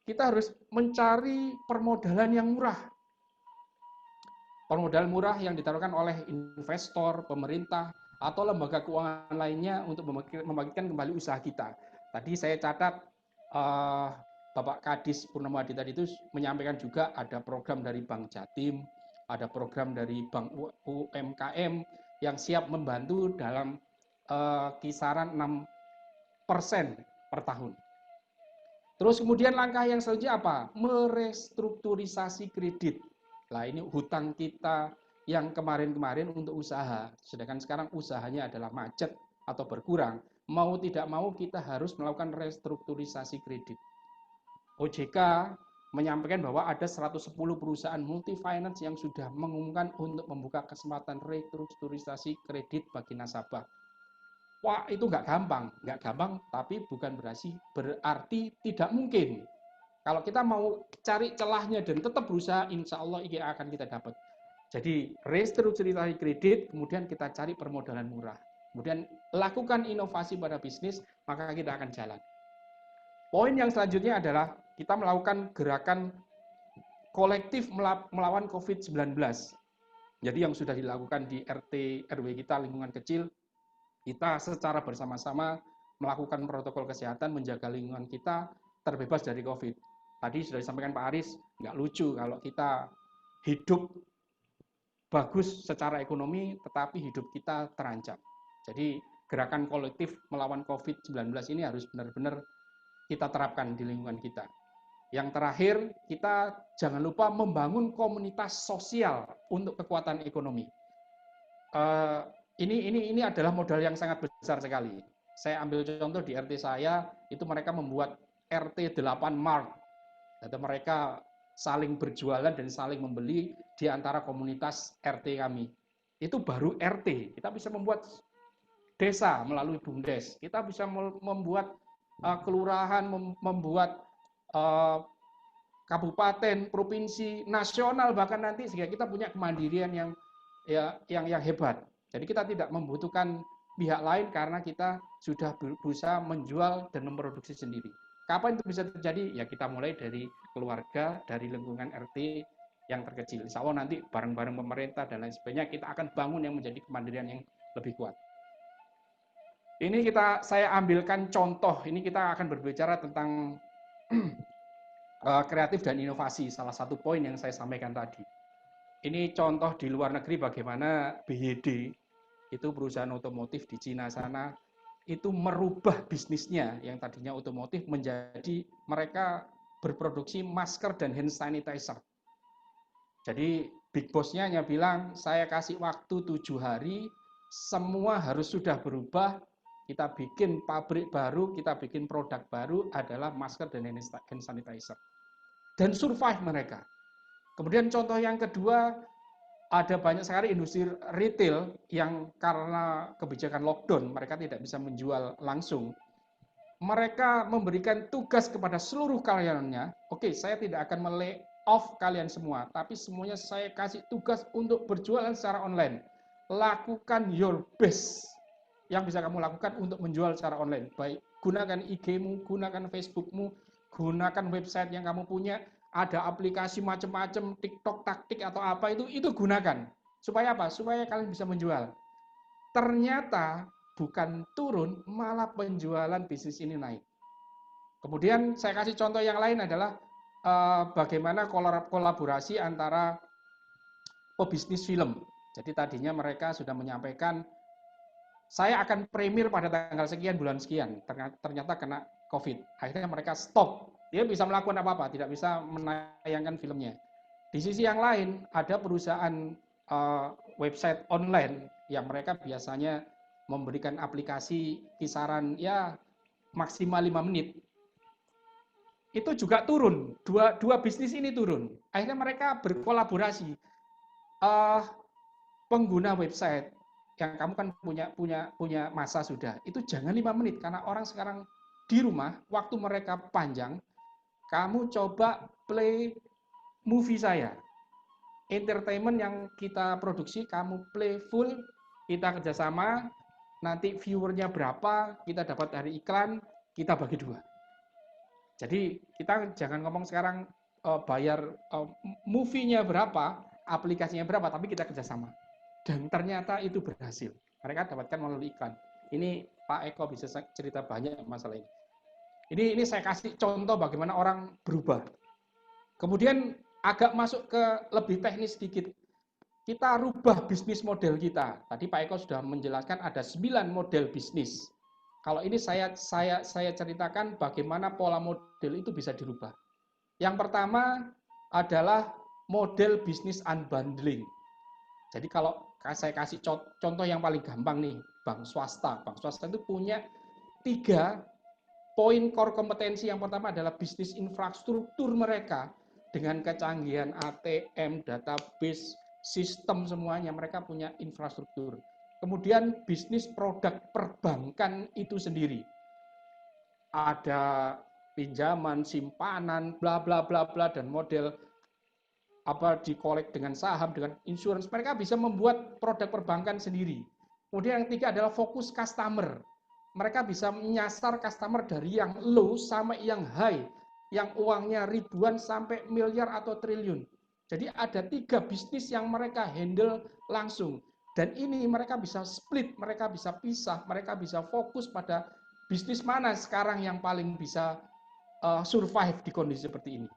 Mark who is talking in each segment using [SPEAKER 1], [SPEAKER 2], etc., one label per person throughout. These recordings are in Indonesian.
[SPEAKER 1] kita harus mencari permodalan yang murah. Permodalan murah yang ditaruhkan oleh investor, pemerintah, atau lembaga keuangan lainnya untuk membangkitkan kembali usaha kita. Tadi saya catat Bapak Kadis Purnomo Hadi tadi itu menyampaikan juga ada program dari Bank Jatim, ada program dari Bank UMKM yang siap membantu dalam kisaran 6% per tahun. Terus kemudian langkah yang selanjutnya apa? Merestrukturisasi kredit. Nah ini hutang kita yang kemarin-kemarin untuk usaha, sedangkan sekarang usahanya adalah macet atau berkurang. Mau tidak mau kita harus melakukan restrukturisasi kredit. OJK menyampaikan bahwa ada 110 perusahaan multi finance yang sudah mengumumkan untuk membuka kesempatan restrukturisasi kredit bagi nasabah. Wah, itu nggak gampang, tapi bukan berarti tidak mungkin. Kalau kita mau cari celahnya dan tetap berusaha, insya Allah ini akan kita dapat. Jadi restrukturisasi kredit, kemudian kita cari permodalan murah. Kemudian lakukan inovasi pada bisnis, maka kita akan jalan. Poin yang selanjutnya adalah kita melakukan gerakan kolektif melawan COVID-19. Jadi yang sudah dilakukan di RT, RW kita, lingkungan kecil, kita secara bersama-sama melakukan protokol kesehatan, menjaga lingkungan kita terbebas dari COVID. Tadi sudah disampaikan Pak Aris, nggak lucu kalau kita hidup bagus secara ekonomi, tetapi hidup kita terancam. Jadi gerakan kolektif melawan COVID-19 ini harus benar-benar kita terapkan di lingkungan kita. Yang terakhir, kita jangan lupa membangun komunitas sosial untuk kekuatan ekonomi. Ini adalah modal yang sangat besar sekali. Saya ambil contoh di RT saya, itu mereka membuat RT 8 Mart. Atau mereka saling berjualan dan saling membeli di antara komunitas RT kami. Itu baru RT. Kita bisa membuat desa melalui BUMDes. Kita bisa membuat kelurahan, membuat kabupaten, provinsi, nasional bahkan nanti sehingga kita punya kemandirian yang hebat. Jadi kita tidak membutuhkan pihak lain karena kita sudah berusaha menjual dan memproduksi sendiri. Kapan itu bisa terjadi? Ya kita mulai dari keluarga, dari lingkungan RT yang terkecil. Insya Allah nanti bareng-bareng pemerintah dan lain sebagainya kita akan bangun yang menjadi kemandirian yang lebih kuat. Ini saya ambilkan contoh, ini kita akan berbicara tentang kreatif dan inovasi, salah satu poin yang saya sampaikan tadi. Ini contoh di luar negeri bagaimana BYD, itu perusahaan otomotif di Cina sana, itu merubah bisnisnya yang tadinya otomotif menjadi mereka berproduksi masker dan hand sanitizer. Jadi big boss-nya hanya bilang, saya kasih waktu 7 hari, semua harus sudah berubah, kita bikin pabrik baru, kita bikin produk baru adalah masker dan hand sanitizer. Dan survive mereka. Kemudian contoh yang kedua, ada banyak sekali industri retail yang karena kebijakan lockdown, mereka tidak bisa menjual langsung. Mereka memberikan tugas kepada seluruh karyawannya, oke, saya tidak akan melay off kalian semua, tapi semuanya saya kasih tugas untuk berjualan secara online. Lakukan your best yang bisa kamu lakukan untuk menjual secara online. Baik, gunakan IG-mu, gunakan Facebook-mu, gunakan website yang kamu punya, ada aplikasi macam-macam, TikTok, taktik atau apa itu gunakan. Supaya apa? Supaya kalian bisa menjual. Ternyata bukan turun, malah penjualan bisnis ini naik. Kemudian saya kasih contoh yang lain adalah bagaimana kolaborasi antara pebisnis film. Jadi tadinya mereka sudah menyampaikan saya akan premier pada tanggal sekian, bulan sekian. Ternyata kena COVID. Akhirnya mereka stop. Dia bisa melakukan apa-apa, tidak bisa menayangkan filmnya. Di sisi yang lain, ada perusahaan website online yang mereka biasanya memberikan aplikasi kisaran ya maksimal 5 menit. Itu juga turun. Dua bisnis ini turun. Akhirnya mereka berkolaborasi. Pengguna website yang kamu kan punya masa sudah, itu jangan 5 menit karena orang sekarang di rumah, waktu mereka panjang, kamu coba play movie saya. Entertainment yang kita produksi, kamu play full, kita kerjasama, nanti viewernya berapa, kita dapat dari iklan, kita bagi 2. Jadi kita jangan ngomong sekarang bayar movie-nya berapa, aplikasinya berapa, tapi kita kerjasama. Dan ternyata itu berhasil. Mereka dapatkan melalui iklan. Ini Pak Eko bisa cerita banyak masalah ini. Ini saya kasih contoh bagaimana orang berubah. Kemudian agak masuk ke lebih teknis sedikit. Kita rubah bisnis model kita. Tadi Pak Eko sudah menjelaskan ada 9 model bisnis. Kalau ini saya ceritakan bagaimana pola model itu bisa dirubah. Yang pertama adalah model bisnis unbundling. Jadi kalau saya kasih contoh yang paling gampang nih, bank swasta. Bank swasta itu punya 3 poin core kompetensi. Yang pertama adalah bisnis infrastruktur mereka dengan kecanggihan ATM, database, sistem semuanya, mereka punya infrastruktur. Kemudian bisnis produk perbankan itu sendiri. Ada pinjaman, simpanan, bla bla bla bla, dan model apa dikolek dengan saham, dengan insurance. Mereka bisa membuat produk perbankan sendiri. Kemudian yang ketiga adalah fokus customer. Mereka bisa menyasar customer dari yang low sampai yang high, yang uangnya ribuan sampai miliar atau triliun. Jadi ada 3 bisnis yang mereka handle langsung. Dan ini mereka bisa split, mereka bisa pisah, mereka bisa fokus pada bisnis mana sekarang yang paling bisa survive di kondisi seperti ini.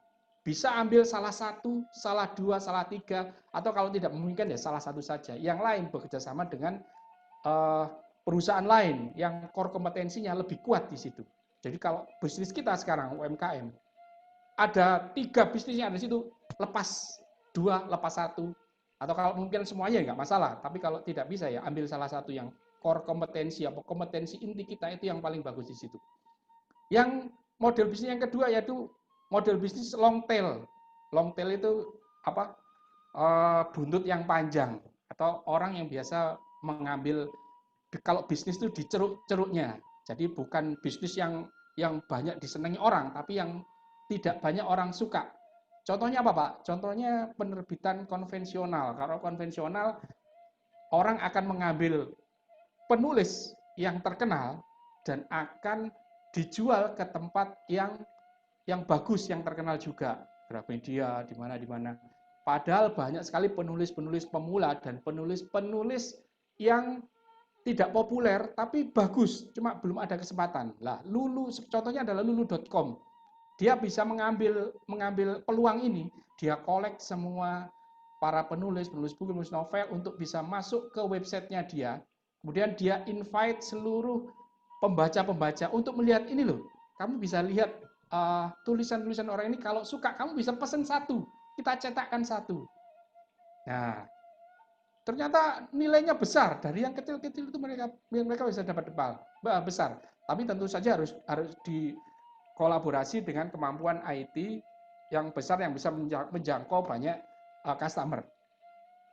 [SPEAKER 1] Bisa ambil salah satu, salah 2, salah 3, atau kalau tidak memungkinkan ya salah satu saja. Yang lain bekerja sama dengan perusahaan lain yang core kompetensinya lebih kuat di situ. Jadi kalau bisnis kita sekarang UMKM, ada 3 bisnis yang ada di situ, lepas 2, lepas 1, atau kalau mungkin semuanya nggak masalah. Tapi kalau tidak bisa ya ambil salah satu yang core kompetensi atau kompetensi inti kita itu yang paling bagus di situ. Yang model bisnis yang kedua yaitu model bisnis long tail. Long tail itu apa? Buntut yang panjang atau orang yang biasa mengambil, kalau bisnis itu diceruk-ceruknya. Jadi bukan bisnis yang banyak disenangi orang, tapi yang tidak banyak orang suka. Contohnya apa, Pak? Contohnya penerbitan konvensional. Kalau konvensional, orang akan mengambil penulis yang terkenal dan akan dijual ke tempat yang bagus, yang terkenal juga. Gramedia, di mana. Padahal banyak sekali penulis-penulis pemula dan penulis-penulis yang tidak populer tapi bagus, cuma belum ada kesempatan. Lah, Lulu contohnya adalah lulu.com. Dia bisa mengambil peluang ini, dia kolek semua para penulis buku, penulis novel untuk bisa masuk ke websitenya dia. Kemudian dia invite seluruh pembaca-pembaca untuk melihat ini loh. Kamu bisa lihat tulisan-tulisan orang ini, kalau suka kamu bisa pesan 1, kita cetakkan 1. Nah, ternyata nilainya besar, dari yang kecil-kecil itu mereka bisa dapat besar. Tapi tentu saja harus dikolaborasi dengan kemampuan IT yang besar yang bisa menjangkau banyak customer.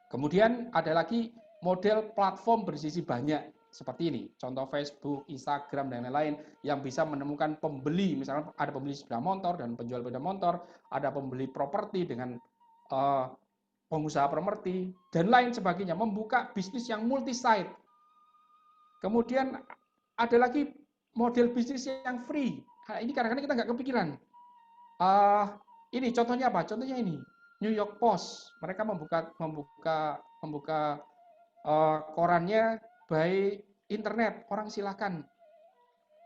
[SPEAKER 1] Kemudian ada lagi model platform bersisi banyak seperti ini, contoh Facebook, Instagram, dan lain-lain yang bisa menemukan pembeli. Misalnya ada pembeli sepeda motor dan penjual sepeda motor, ada pembeli properti dengan pengusaha properti, dan lain sebagainya, membuka bisnis yang multi-site. Kemudian ada lagi model bisnis yang free. Nah, ini kadang-kadang kita nggak kepikiran. Ini contohnya apa? Contohnya ini, New York Post. Mereka membuka korannya by internet. Orang silakan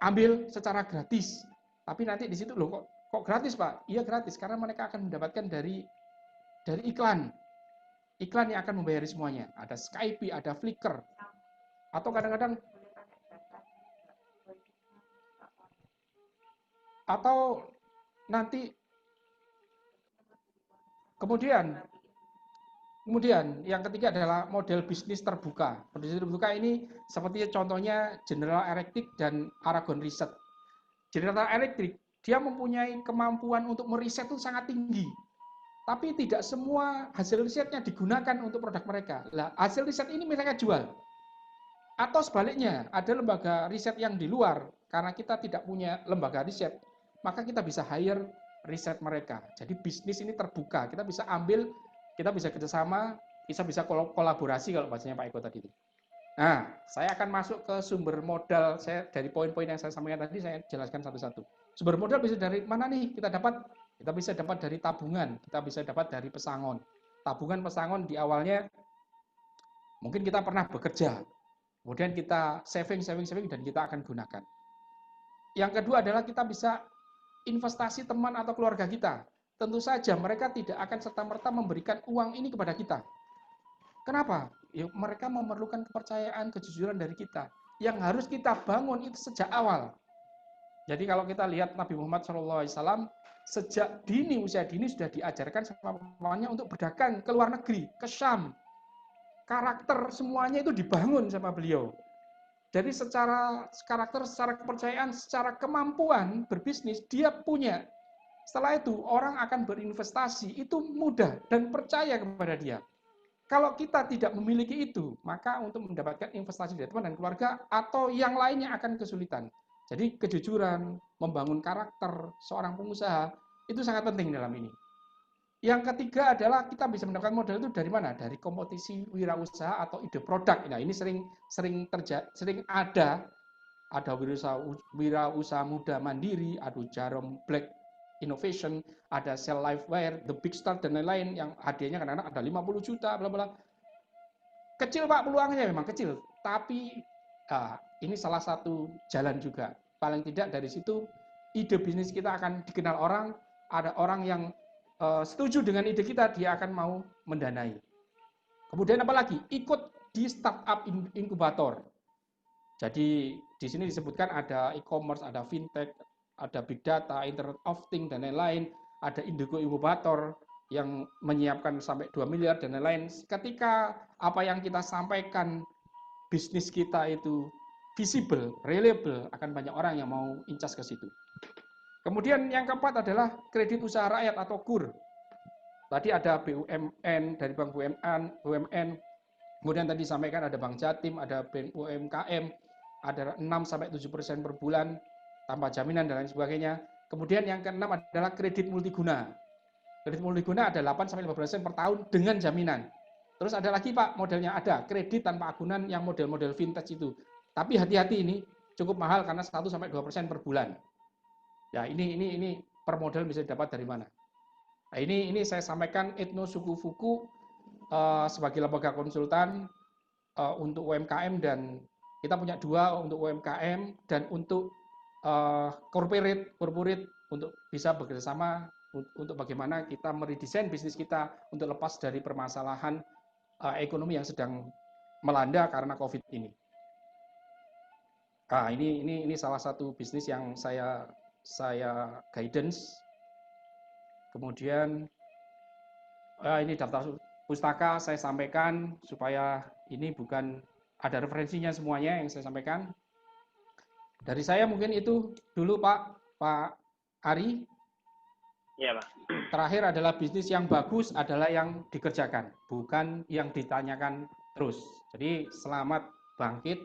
[SPEAKER 1] ambil secara gratis. Tapi nanti di situ loh, kok gratis, Pak? Iya gratis, karena mereka akan mendapatkan dari iklan. Iklan yang akan membayari semuanya. Ada Skype, ada Flickr. Atau kadang-kadang atau nanti kemudian yang ketiga adalah model bisnis terbuka. Bisnis terbuka ini seperti contohnya General Electric dan Aragon Research. General Electric, dia mempunyai kemampuan untuk meriset itu sangat tinggi. Tapi tidak semua hasil risetnya digunakan untuk produk mereka. Lah, hasil riset ini mereka jual. Atau sebaliknya, ada lembaga riset yang di luar, karena kita tidak punya lembaga riset, maka kita bisa hire riset mereka. Jadi bisnis ini terbuka, kita bisa ambil, kita bisa kerjasama, kita bisa kolaborasi kalau bahasanya Pak Eko tadi. Nah, saya akan masuk ke sumber modal. Saya dari poin-poin yang saya sampaikan tadi, saya jelaskan satu-satu. Sumber modal bisa dari mana nih kita dapat? Kita bisa dapat dari tabungan, kita bisa dapat dari pesangon. Tabungan pesangon di awalnya mungkin kita pernah bekerja, kemudian kita saving dan kita akan gunakan. Yang kedua adalah kita bisa investasi teman atau keluarga kita. Tentu saja mereka tidak akan serta-merta memberikan uang ini kepada kita. Kenapa? Ya, mereka memerlukan kepercayaan, kejujuran dari kita. Yang harus kita bangun itu sejak awal. Jadi kalau kita lihat Nabi Muhammad SAW, sejak dini, usia dini sudah diajarkan sama mamanya untuk berdagang ke luar negeri, ke Syam. Karakter semuanya itu dibangun sama beliau. Jadi secara karakter, secara kepercayaan, secara kemampuan berbisnis, dia punya. Setelah itu, orang akan berinvestasi, itu mudah dan percaya kepada dia. Kalau kita tidak memiliki itu, maka untuk mendapatkan investasi dari teman dan keluarga atau yang lainnya akan kesulitan. Jadi kejujuran, membangun karakter seorang pengusaha, itu sangat penting dalam ini. Yang ketiga adalah kita bisa mendapatkan modal itu dari mana? Dari kompetisi wirausaha atau ide produk. Nah, ini sering ada wirausaha muda mandiri, ada Jarum Black Innovation, ada Cell Lifeware, The Big Start dan lain-lain yang hadiahnya kadang-kadang ada 50 juta, bla bla. Kecil Pak peluangnya memang kecil, tapi ini salah satu jalan juga. Paling tidak dari situ ide bisnis kita akan dikenal orang, ada orang yang setuju dengan ide kita, dia akan mau mendanai. Kemudian apalagi? Ikut di startup inkubator. Jadi di sini disebutkan ada e-commerce, ada fintech, ada big data, internet of things dan lain-lain, ada Indigo Inkubator yang menyiapkan sampai 2 miliar dan lain-lain. Ketika apa yang kita sampaikan bisnis kita itu visible, reliable, akan banyak orang yang mau incas ke situ. Kemudian yang keempat adalah kredit usaha rakyat atau KUR. Tadi ada BUMN dari Bank BUMN, kemudian tadi disampaikan ada Bank Jatim, ada Bank UMKM, ada 6-7% per bulan tanpa jaminan dan lain sebagainya. Kemudian yang keenam adalah kredit multiguna. Kredit multiguna ada 8-15% per tahun dengan jaminan. Terus ada lagi Pak, modelnya ada kredit tanpa agunan yang model-model vintage itu. Tapi hati-hati, ini cukup mahal karena 1-2% per bulan. Ya, ini per model bisa didapat dari mana? Nah, ini saya sampaikan Ethno Suku Fuku sebagai lembaga konsultan untuk UMKM, dan kita punya 2 untuk UMKM dan untuk corporate untuk bisa bekerjasama untuk bagaimana kita meredesain bisnis kita untuk lepas dari permasalahan ekonomi yang sedang melanda karena COVID ini. Nah, ini salah satu bisnis yang saya guidance. Kemudian ini daftar pustaka saya sampaikan supaya ini bukan ada referensinya semuanya yang saya sampaikan. Dari saya mungkin itu dulu Pak Ari.
[SPEAKER 2] Iya Pak.
[SPEAKER 1] Terakhir adalah bisnis yang bagus adalah yang dikerjakan, bukan yang ditanyakan terus. Jadi selamat bangkit.